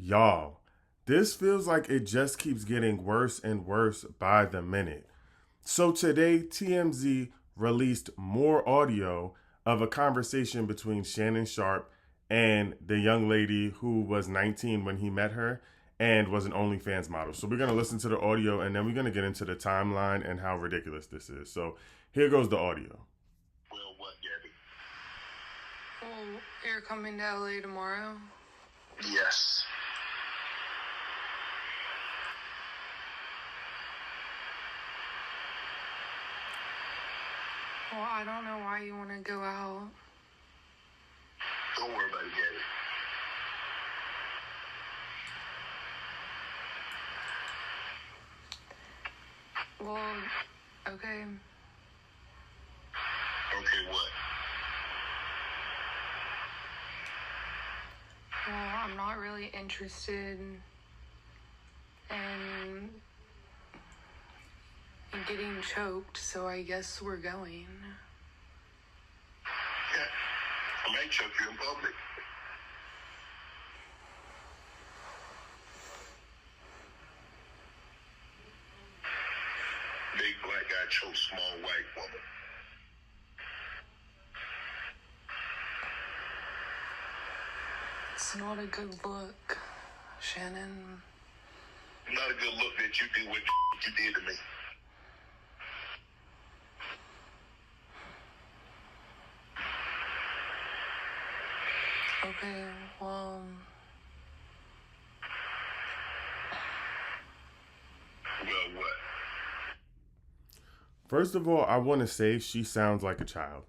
Y'all, this feels like it just keeps getting worse and worse by the minute. So today, TMZ released more audio of a conversation between Shannon Sharpe and the young lady who was 19 when he met her and was an OnlyFans model. So we're going to listen to the audio and then we're going to get into the timeline and how ridiculous this is. So here goes the audio. Well, what, Gabby? Well, you're coming to LA tomorrow? Yes. Well, I don't know why you want to go out. Don't worry about it, Gabby. Well, okay. Okay, what? Well, I'm not really interested in getting choked, so I guess we're going. Yeah. I might choke you in public. Big black guy choke small white woman. It's not a good look, Shannon. Not a good look that you did what you did to me. Okay, well... Well, what? First of all, I want to say she sounds like a child.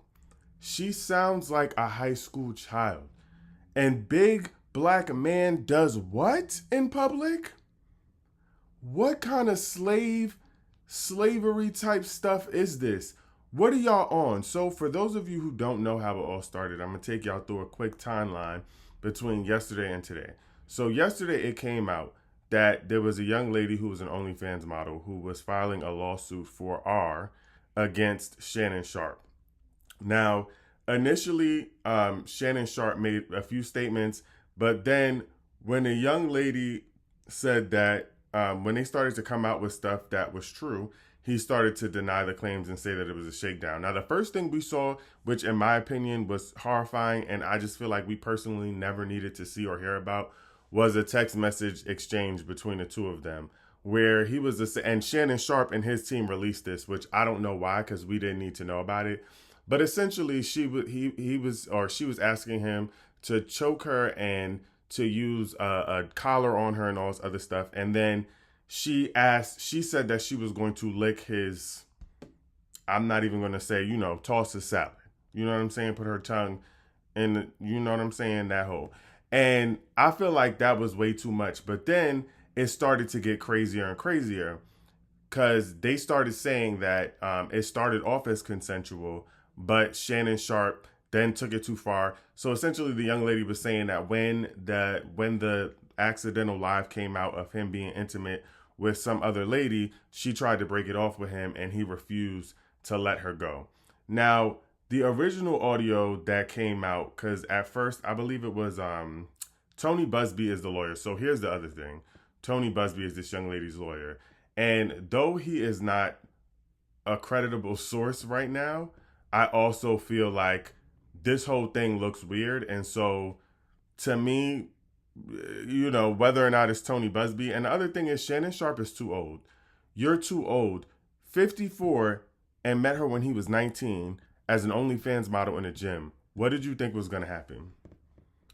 She sounds like a high school child. And big black man does what in public? What kind of slavery type stuff is this? What are y'all on? So for those of you who don't know how it all started, I'm going to take y'all through a quick timeline between yesterday and today. So yesterday it came out that there was a young lady who was an OnlyFans model who was filing a lawsuit for R against Shannon Sharpe. Now, initially, Shannon Sharpe made a few statements, but then when a young lady said that when they started to come out with stuff that was true, he started to deny the claims and say that it was a shakedown. Now, the first thing we saw, which in my opinion was horrifying, and I just feel like we personally never needed to see or hear about, was a text message exchange between the two of them where he was and Shannon Sharpe and his team released this, which I don't know why because we didn't need to know about it. But essentially, she was asking him to choke her and to use a collar on her and all this other stuff, and then she said that she was going to lick his. I'm not even going to say, toss his salad. You know what I'm saying? Put her tongue in, you know what I'm saying? That hole. And I feel like that was way too much. But then it started to get crazier and crazier because they started saying that it started off as consensual, but Shannon Sharpe then took it too far. So essentially, the young lady was saying that when the accidental live came out of him being intimate with some other lady, she tried to break it off with him, and he refused to let her go. Now, the original audio that came out, because at first I believe it was Tony Busby is the lawyer. So here's the other thing: Tony Busby is this young lady's lawyer, and though he is not a creditable source right now, I also feel like this whole thing looks weird. And so to me, whether or not it's Tony Busby. And the other thing is Shannon Sharpe is too old. You're too old. 54 and met her when he was 19 as an OnlyFans model in a gym. What did you think was going to happen?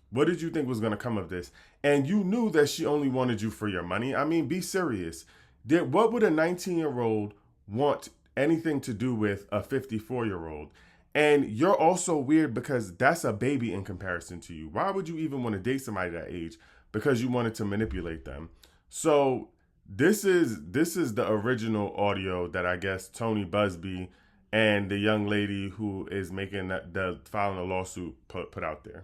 What did you think was going to come of this? And you knew that she only wanted you for your money. I mean, be serious. What would a 19-year-old want anything to do with a 54-year-old? And you're also weird because that's a baby in comparison to you. Why would you even want to date somebody that age? Because you wanted to manipulate them. So this is the original audio that I guess Tony Busby and the young lady who is making the filing a lawsuit put out there.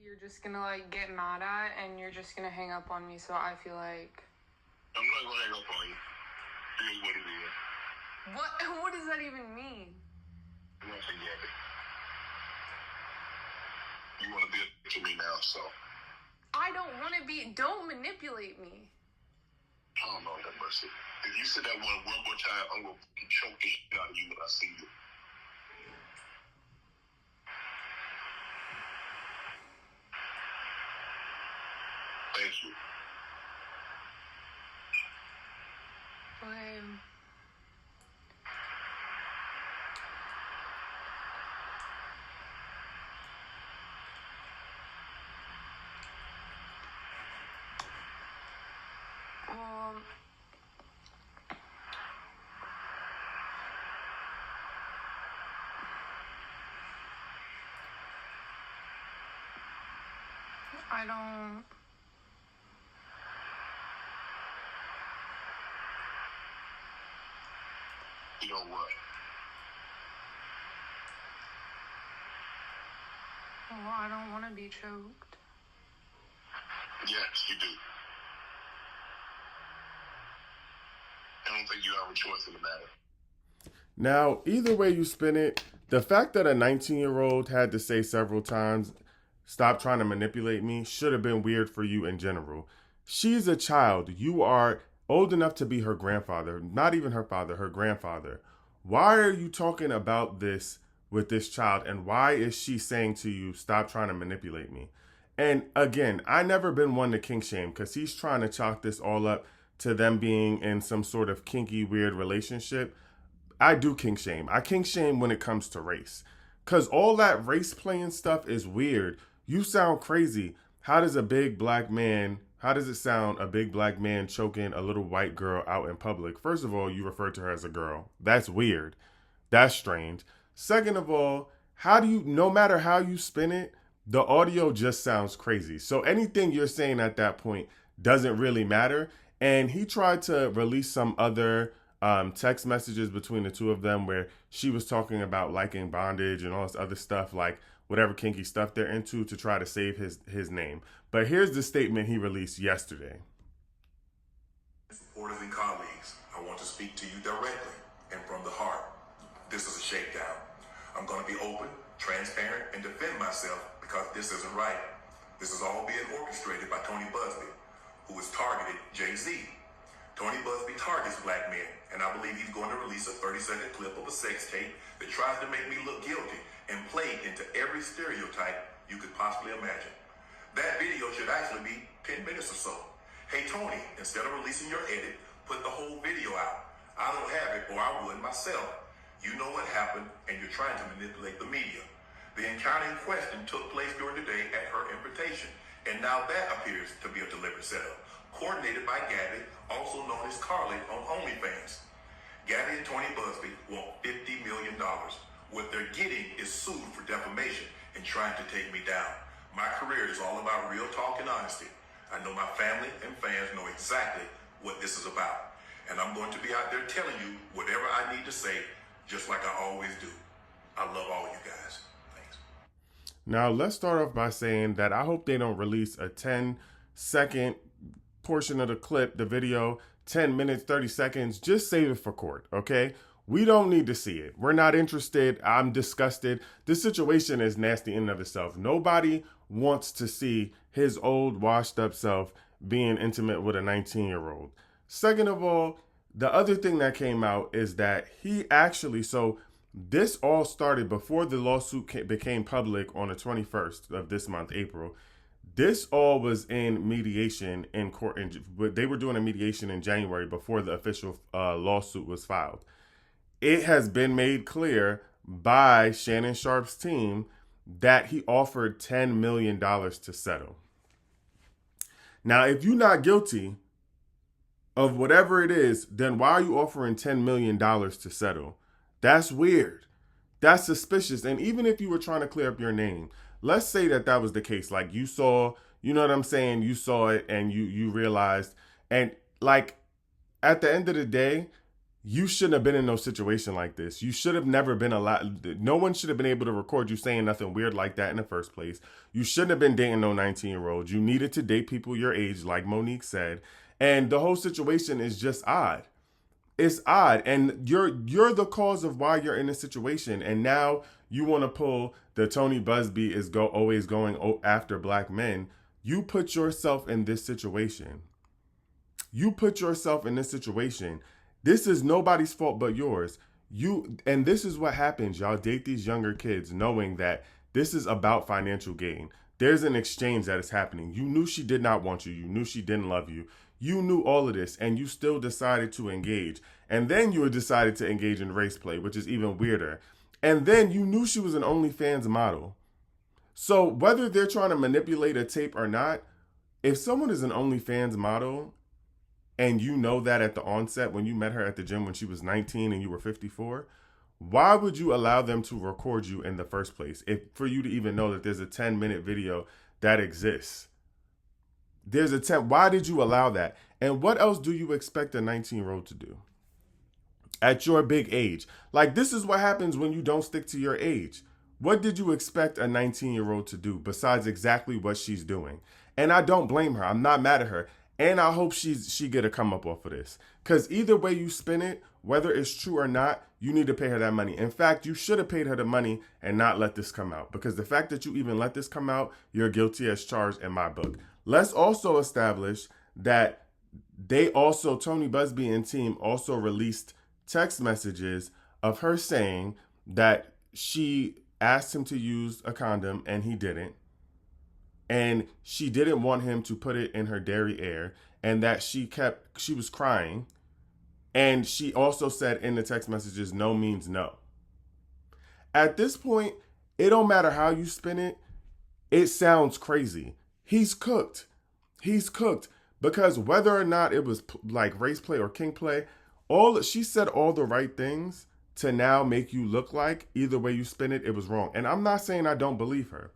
You're just gonna get mad at, and you're just gonna hang up on me, so I feel like... I'm not going to hang up on you. It is what it is. What does that even mean? Nothing, Gabby. You want to be to me now, so I don't want to be. Don't manipulate me. Oh, Lord have mercy. If you said that one more time, I'm going to choke the shit out of you when I see you. Thank you. Okay. I don't. You know what? Well, I don't want to be choked. Yes, you do. I don't think you have a choice in the matter. Now, either way you spin it, the fact that a 19-year-old had to say several times, "Stop trying to manipulate me," should have been weird for you in general. She's a child. You are old enough to be her grandfather, not even her father, her grandfather. Why are you talking about this with this child? And why is she saying to you, "Stop trying to manipulate me"? And again, I never been one to kink shame because he's trying to chalk this all up to them being in some sort of kinky, weird relationship. I do kink shame. I kink shame when it comes to race. Because all that race playing stuff is weird. You sound crazy. How does it sound, a big black man choking a little white girl out in public? First of all, you refer to her as a girl. That's weird. That's strange. Second of all, no matter how you spin it, the audio just sounds crazy. So anything you're saying at that point doesn't really matter. And he tried to release some other text messages between the two of them where she was talking about liking bondage and all this other stuff, like whatever kinky stuff they're into, to try to save his name. But here's the statement he released yesterday. Supporters and colleagues, I want to speak to you directly and from the heart. This is a shakedown. I'm going to be open, transparent, and defend myself because this isn't right. This is all being orchestrated by Tony Busby, who has targeted Jay-Z. Tony Busby targets black men, and I believe he's going to release a 30-second clip of a sex tape that tries to make me look guilty and play into every stereotype you could possibly imagine. That video should actually be 10 minutes or so. Hey, Tony, instead of releasing your edit, put the whole video out. I don't have it, or I would myself. You know what happened, and you're trying to manipulate the media. The encounter in question took place during the day at her invitation, and now that appears to be a deliberate setup, coordinated by Gabby, also known as Carly on OnlyFans. Gabby and Tony Busby want $50 million. What they're getting is sued for defamation and trying to take me down. My career is all about real talk and honesty. I know my family and fans know exactly what this is about. And I'm going to be out there telling you whatever I need to say, just like I always do. I love all you guys. Thanks. Now, let's start off by saying that I hope they don't release a 10-second portion of the clip, the video, 10 minutes, 30 seconds. Just save it for court, okay? We don't need to see it. We're not interested. I'm disgusted. This situation is nasty in and of itself. Nobody wants to see his old, washed up self being intimate with a 19-year-old. Second of all, the other thing that came out is that this all started before the lawsuit became public on the 21st of this month, April. This all was in mediation in court. They were doing a mediation in January before the official lawsuit was filed. It has been made clear by Shannon Sharpe's team that he offered $10 million to settle. Now, if you're not guilty of whatever it is, then why are you offering $10 million to settle? That's weird. That's suspicious. And even if you were trying to clear up your name, let's say that was the case. Like you saw, you know what I'm saying? You saw it and you realized. And like at the end of the day, you shouldn't have been in no situation like this. You should have never been allowed. No one should have been able to record you saying nothing weird like that in the first place. You shouldn't have been dating no 19-year-old. You needed to date people your age, like Monique said. And the whole situation is just odd. It's odd. And you're the cause of why you're in this situation. And now you want to pull the Tony Busby is always going after black men. You put yourself in this situation. You put yourself in this situation. This is nobody's fault but yours. And this is what happens. Y'all date these younger kids knowing that this is about financial gain. There's an exchange that is happening. You knew she did not want you. You knew she didn't love you. You knew all of this, and you still decided to engage. And then you decided to engage in race play, which is even weirder. And then you knew she was an OnlyFans model. So whether they're trying to manipulate a tape or not, if someone is an OnlyFans model and you know that at the onset when you met her at the gym when she was 19 and you were 54, why would you allow them to record you in the first place? If for you to even know that there's a 10-minute video that exists. Why did you allow that? And what else do you expect a 19-year-old to do at your big age? Like, this is what happens when you don't stick to your age. What did you expect a 19-year-old to do besides exactly what she's doing? And I don't blame her. I'm not mad at her. And I hope she get a come up off of this. Because either way you spin it, whether it's true or not, you need to pay her that money. In fact, you should have paid her the money and not let this come out. Because the fact that you even let this come out, you're guilty as charged in my book. Let's also establish that Tony Busby and team also released text messages of her saying that she asked him to use a condom and he didn't. And she didn't want him to put it in her derriere, and that she was crying. And she also said in the text messages, no means no. At this point, it don't matter how you spin it. It sounds crazy. He's cooked. He's cooked. Because whether or not it was like race play or king play, she said all the right things to now make you look like either way you spin it, it was wrong. And I'm not saying I don't believe her.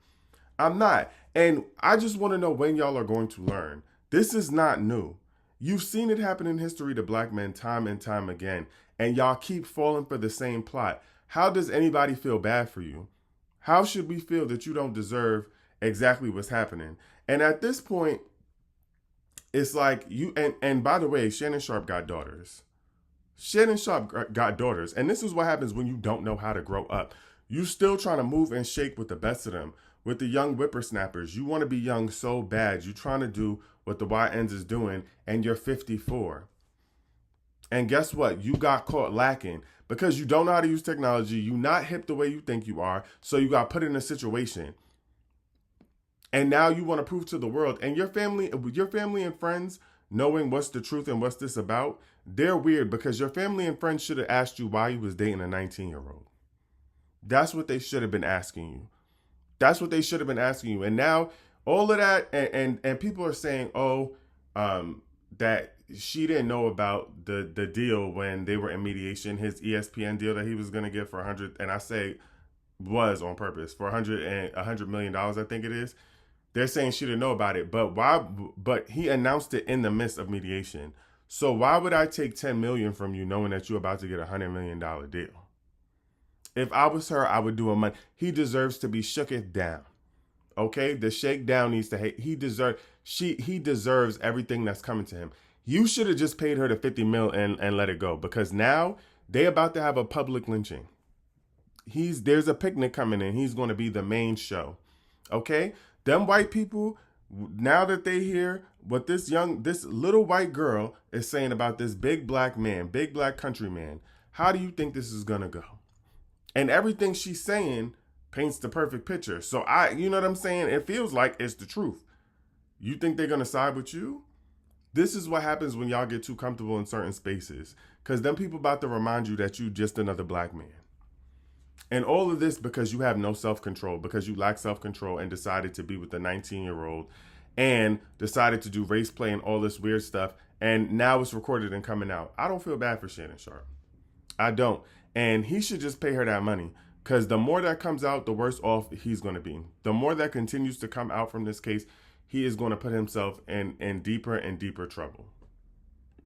I'm not. And I just want to know when y'all are going to learn. This is not new. You've seen it happen in history to black men time and time again. And y'all keep falling for the same plot. How does anybody feel bad for you? How should we feel that you don't deserve exactly what's happening? And at this point, it's like you, and by the way, Shannon Sharpe got daughters. Shannon Sharpe got daughters. And this is what happens when you don't know how to grow up. You still trying to move and shake with the best of them. With the young whippersnappers, you want to be young so bad. You're trying to do what the YNs is doing, and you're 54. And guess what? You got caught lacking because you don't know how to use technology. You're not hip the way you think you are, so you got put in a situation. And now you want to prove to the world, and your family and friends, knowing what's the truth and what's this about, they're weird because your family and friends should have asked you why you was dating a 19-year-old. That's what they should have been asking you. That's what they should have been asking you. And now all of that, and people are saying, that she didn't know about the deal when they were in mediation, his ESPN deal that he was going to get for 100, and I say was on purpose, for $100 million, I think it is. They're saying she didn't know about it, but why? But he announced it in the midst of mediation. So why would I take $10 million from you knowing that you're about to get a $100 million deal? If I was her, I would do a money. He deserves to be shooketh down. Okay? The shakedown needs to hate. He deserves everything that's coming to him. You should have just paid her the $50 million and let it go, because now they about to have a public lynching. There's a picnic coming in. He's going to be the main show. Okay? Them white people, now that they hear what this little white girl is saying about this big black man, big black country man, how do you think this is going to go? And everything she's saying paints the perfect picture. So you know what I'm saying? It feels like it's the truth. You think they're going to side with you? This is what happens when y'all get too comfortable in certain spaces. Because then people about to remind you that you just another black man. And all of this because you have no self-control, because you lack self-control and decided to be with a 19-year-old and decided to do race play and all this weird stuff. And now it's recorded and coming out. I don't feel bad for Shannon Sharpe. I don't. And he should just pay her that money, because the more that comes out, the worse off he's going to be. The more that continues to come out from this case, he is going to put himself in deeper and deeper trouble.